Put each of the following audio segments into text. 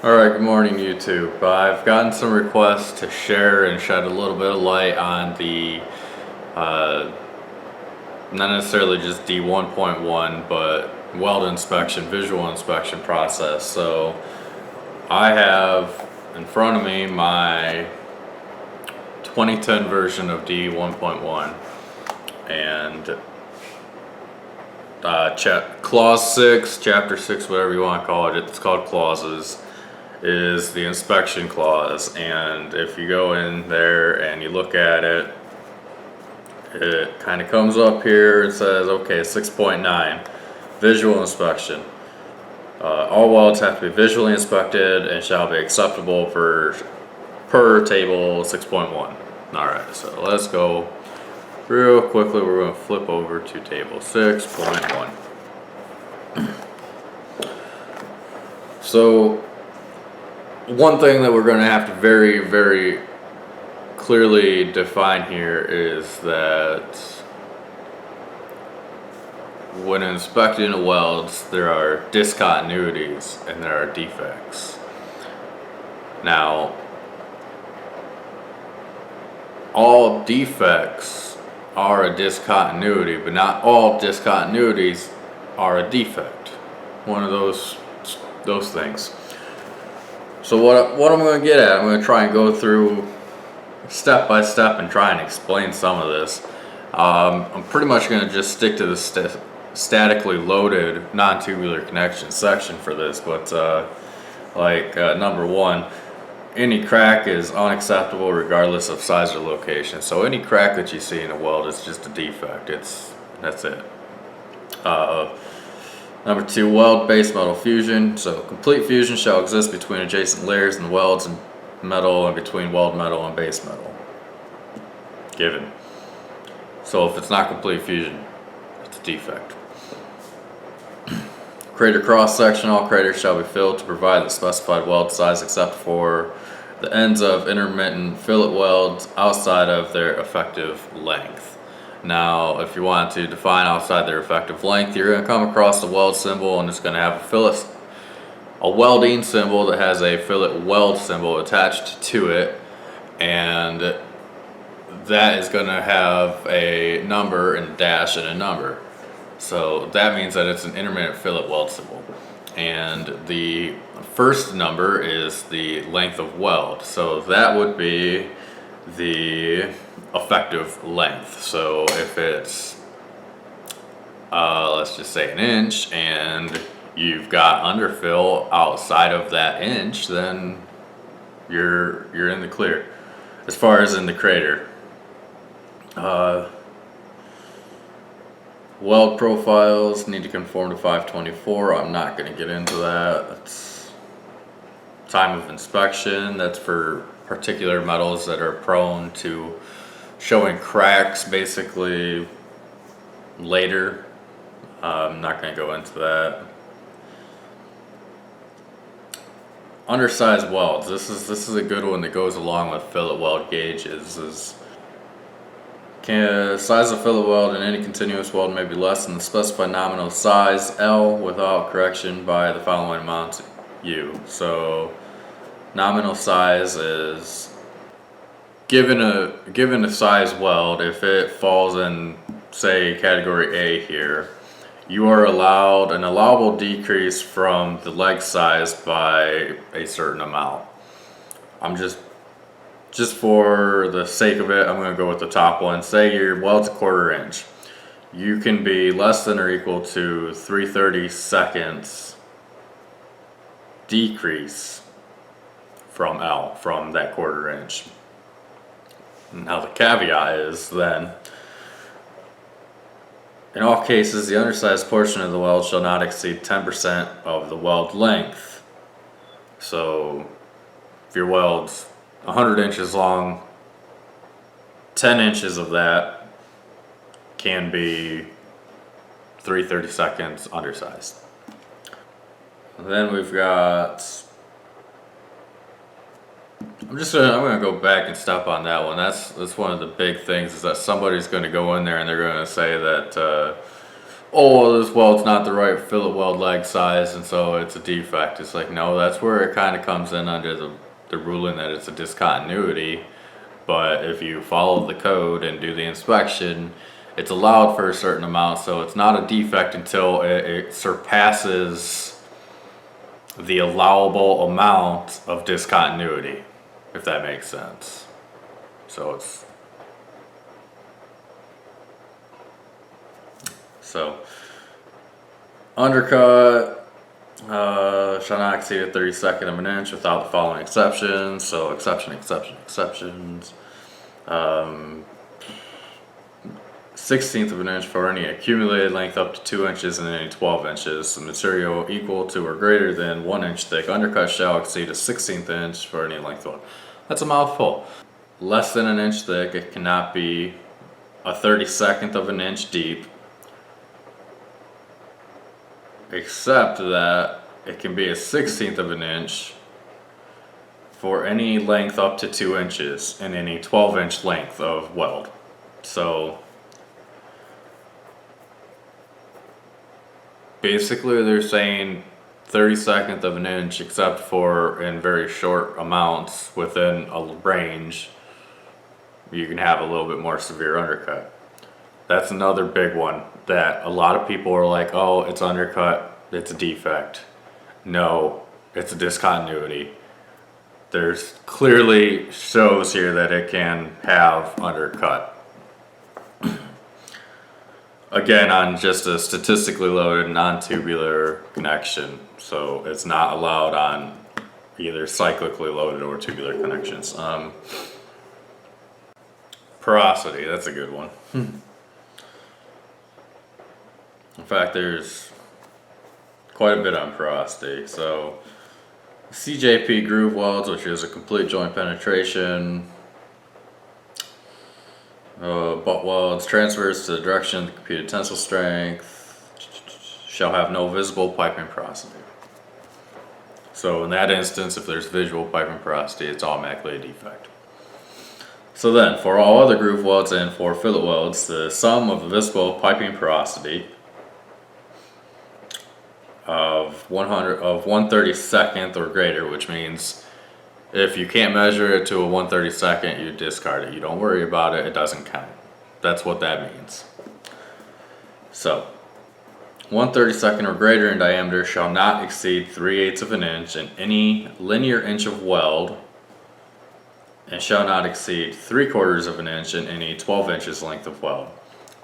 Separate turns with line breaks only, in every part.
Alright, good morning YouTube. I've gotten some requests to share and shed a little bit of light on the, not necessarily just D1.1, but weld inspection, visual inspection process. So I have in front of me my 2010 version of D1.1 and clause 6, chapter 6, whatever you want to call it, it's called clauses, is the inspection clause. And if you go in there and you look at it, it kind of comes up here and says, okay, 6.9, visual inspection. All welds have to be visually inspected and shall be acceptable per table 6.1. Alright, so let's go real quickly. We're going to flip over to table 6.1. So one thing that we're going to have to very, very clearly define here is that when inspecting welds, there are discontinuities and there are defects. Now, all defects are a discontinuity, but not all discontinuities are a defect. One of those things. So what I'm going to get at, I'm going to try and go through step by step and try and explain some of this. I'm pretty much going to just stick to the statically loaded non-tubular connection section for this, but number one, any crack is unacceptable regardless of size or location. So any crack that you see in a weld is just a defect. That's it. Number two, weld base metal fusion. So complete fusion shall exist between adjacent layers and welds and metal and between weld metal and base metal. Given. So if it's not complete fusion, it's a defect. Crater cross section. All craters shall be filled to provide the specified weld size except for the ends of intermittent fillet welds outside of their effective length. Now, if you want to define outside their effective length, you're going to come across the weld symbol, and it's going to have a welding symbol that has a fillet weld symbol attached to it, and that is going to have a number and a dash and a number. So that means that it's an intermittent fillet weld symbol. And the first number is the length of weld. So that would be the effective length. So if it's let's just say an inch and you've got underfill outside of that inch, then you're in the clear as far as in the crater. Weld profiles need to conform to 524. I'm not going to get into that. That's time of inspection. That's for particular metals that are prone to showing cracks basically later. I'm not going to go into that. Undersized welds. This is a good one that goes along with fillet weld gauges. Size of fillet weld in any continuous weld may be less than the specified nominal size L without correction by the following amounts U. So nominal size is given a size weld. If it falls in, say, category A here, you are allowed an allowable decrease from the leg size by a certain amount. I'm just for the sake of it, I'm going to go with the top one. Say your weld's a 1/4 inch. You can be less than or equal to 3/32 decrease from L, from that 1/4 inch. Now the caveat is then, in all cases, the undersized portion of the weld shall not exceed 10% of the weld length. So if your weld's 100 inches long, 10 inches of that can be 3/32 undersized. And then we've got, I'm gonna go back and stop on that one. That's one of the big things, is that somebody's going to go in there and they're going to say that oh, this weld's not the right fillet weld leg size, and so it's a defect. It's like, no, that's where it kind of comes in under the ruling that it's a discontinuity. But if you follow the code and do the inspection, it's allowed for a certain amount, so it's not a defect until it surpasses the allowable amount of discontinuity, if that makes sense. So undercut shall not exceed a 32nd of an inch without the following exceptions. So exceptions. 1/16 of an inch for any accumulated length up to 2 inches and any 12 inches. The material equal to or greater than 1 inch thick undercut shall exceed a 1/16 inch for any length of. That's a mouthful. Less than an inch thick, it cannot be a 32nd of an inch deep, except that it can be a 1/16 of an inch for any length up to 2 inches and any 12-inch length of weld. So basically they're saying 32nd of an inch, except for in very short amounts within a range, you can have a little bit more severe undercut. That's another big one that a lot of people are like, oh, it's undercut, it's a defect. No, it's a discontinuity. There's clearly shows here that it can have undercut. Again, on just a statistically loaded non-tubular connection, so it's not allowed on either cyclically loaded or tubular connections. Porosity, that's a good one. In fact, there's quite a bit on porosity. So CJP groove welds, which is a complete joint penetration. Butt welds, transfers to the direction of the computed tensile strength, shall have no visible piping porosity. So in that instance, if there's visual piping porosity, it's automatically a defect. So then, for all other groove welds and for fillet welds, the sum of the visible piping porosity of 1/32 or greater, which means if you can't measure it to a 1/32, you discard it. You don't worry about it, it doesn't count. That's what that means. So 1/32 or greater in diameter shall not exceed 3/8 of an inch in any linear inch of weld, and shall not exceed 3/4 of an inch in any 12 inches length of weld.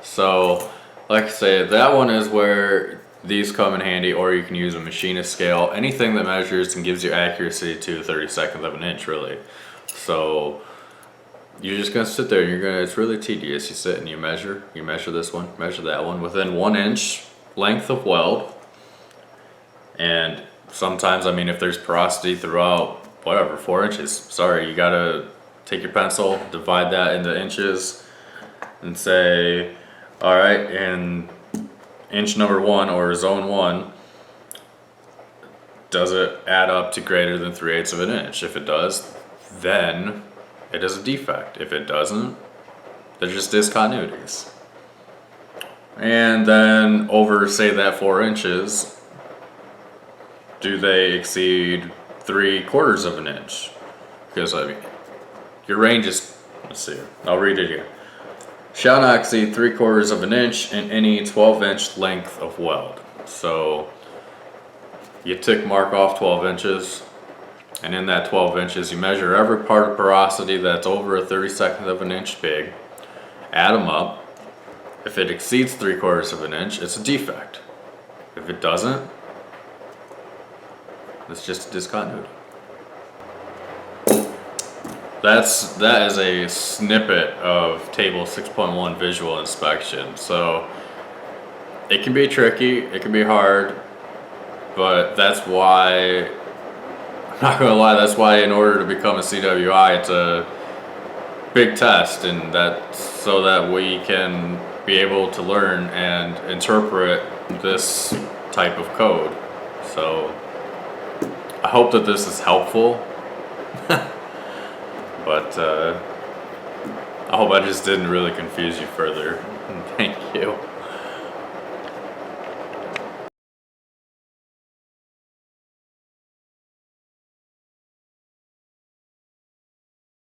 So like I say, that one is where these come in handy, or you can use a machinist scale, anything that measures and gives you accuracy to 1/32 of an inch, really. So you're just gonna sit there and it's really tedious. You sit and you measure this one, measure that one within 1 inch length of weld. And sometimes, I mean, if there's porosity throughout, whatever, 4 inches, sorry, you gotta take your pencil, divide that into inches, and say, all right, in inch number 1 or zone 1, does it add up to greater than 3/8 of an inch? If it does, then it is a defect. If it doesn't, they're just discontinuities. And then over, say, that 4 inches, do they exceed 3/4 of an inch? Because I mean, your range is, let's see, I'll read it here. Shall not exceed 3/4 of an inch in any 12-inch length of weld. So you tick mark off 12 inches, and in that 12 inches, you measure every part of porosity that's over a 32nd of an inch big, add them up. If it exceeds 3/4 of an inch, it's a defect. If it doesn't, it's just a discontinuity. That is a snippet of table 6.1 visual inspection. So it can be tricky, it can be hard, but that's why, I'm not gonna lie, that's why in order to become a CWI, it's a big test, and that's so that we can be able to learn and interpret this type of code. So I hope that this is helpful. But I hope I just didn't really confuse you further. Thank you.